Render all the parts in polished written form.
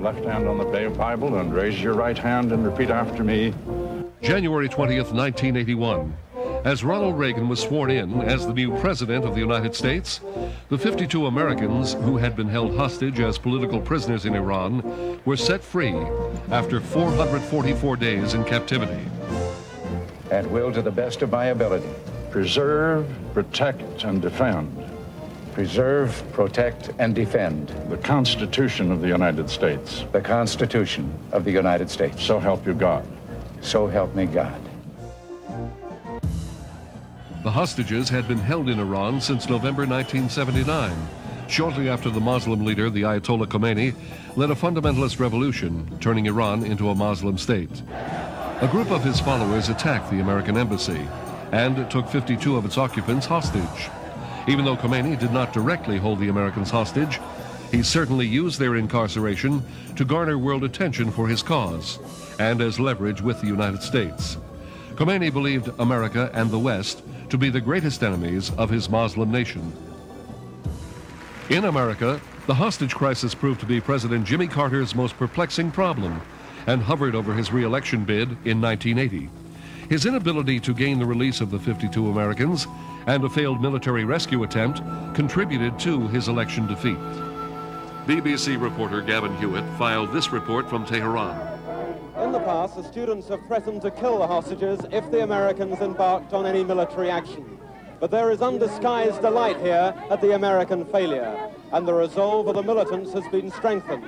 left hand on the Bible and raise your right hand and repeat after me. January 20th, 1981. As Ronald Reagan was sworn in as the new President of the United States, the 52 Americans who had been held hostage as political prisoners in Iran were set free after 444 days in captivity. And will, to the best of my ability, Preserve, protect, and defend preserve, protect, and defend the Constitution of the United States. the Constitution of the United States. So help you God. So help me God. The hostages had been held in Iran since November 1979, shortly after the Muslim leader, the Ayatollah Khomeini, led a fundamentalist revolution, turning Iran into a Muslim state. A group of his followers attacked the American embassy and took 52 of its occupants hostage. Even though Khomeini did not directly hold the Americans hostage, he certainly used their incarceration to garner world attention for his cause and as leverage with the United States. Khomeini believed America and the West to be the greatest enemies of his Muslim nation. In America, the hostage crisis proved to be President Jimmy Carter's most perplexing problem and hovered over his re-election bid in 1980. His inability to gain the release of the 52 Americans and a failed military rescue attempt contributed to his election defeat. BBC reporter Gavin Hewitt filed this report from Tehran. In the past, the students have threatened to kill the hostages if the Americans embarked on any military action. But there is undisguised delight here at the American failure, and the resolve of the militants has been strengthened.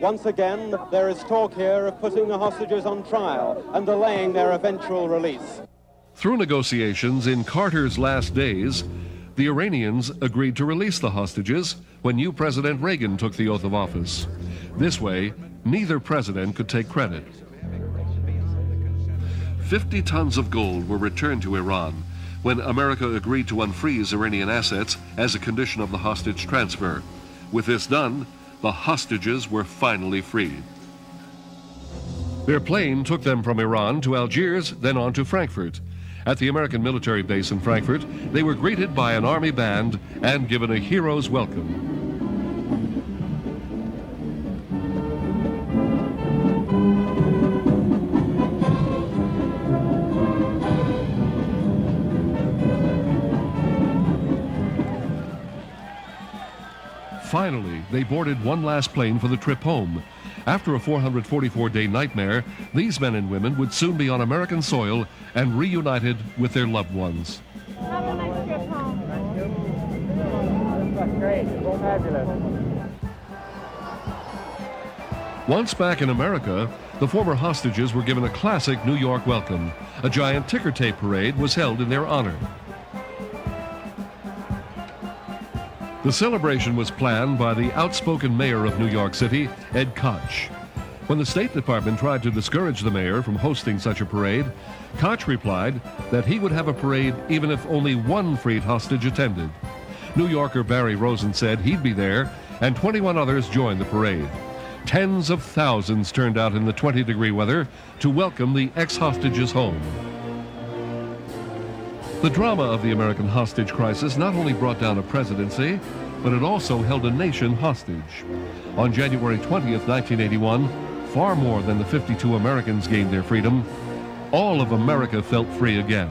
Once again, there is talk here of putting the hostages on trial and delaying their eventual release. Through negotiations in Carter's last days, the Iranians agreed to release the hostages when new President Reagan took the oath of office. This way, neither president could take credit. 50 tons of gold were returned to Iran when America agreed to unfreeze Iranian assets as a condition of the hostage transfer. With this done, the hostages were finally freed. Their plane took them from Iran to Algiers, then on to Frankfurt. At the American military base in Frankfurt, they were greeted by an army band and given a hero's welcome. Finally, they boarded one last plane for the trip home. After a 444-day nightmare, these men and women would soon be on American soil and reunited with their loved ones. Have a nice trip home. Thank you. That's great. It was fabulous. Once back in America, the former hostages were given a classic New York welcome. A giant ticker tape parade was held in their honor. The celebration was planned by the outspoken mayor of New York City, Ed Koch. When the State Department tried to discourage the mayor from hosting such a parade, Koch replied that he would have a parade even if only one freed hostage attended. New Yorker Barry Rosen said he'd be there, and 21 others joined the parade. Tens of thousands turned out in the 20-degree weather to welcome the ex-hostages home. The drama of the American hostage crisis not only brought down a presidency, but it also held a nation hostage. On January 20th, 1981, far more than the 52 Americans gained their freedom, all of America felt free again.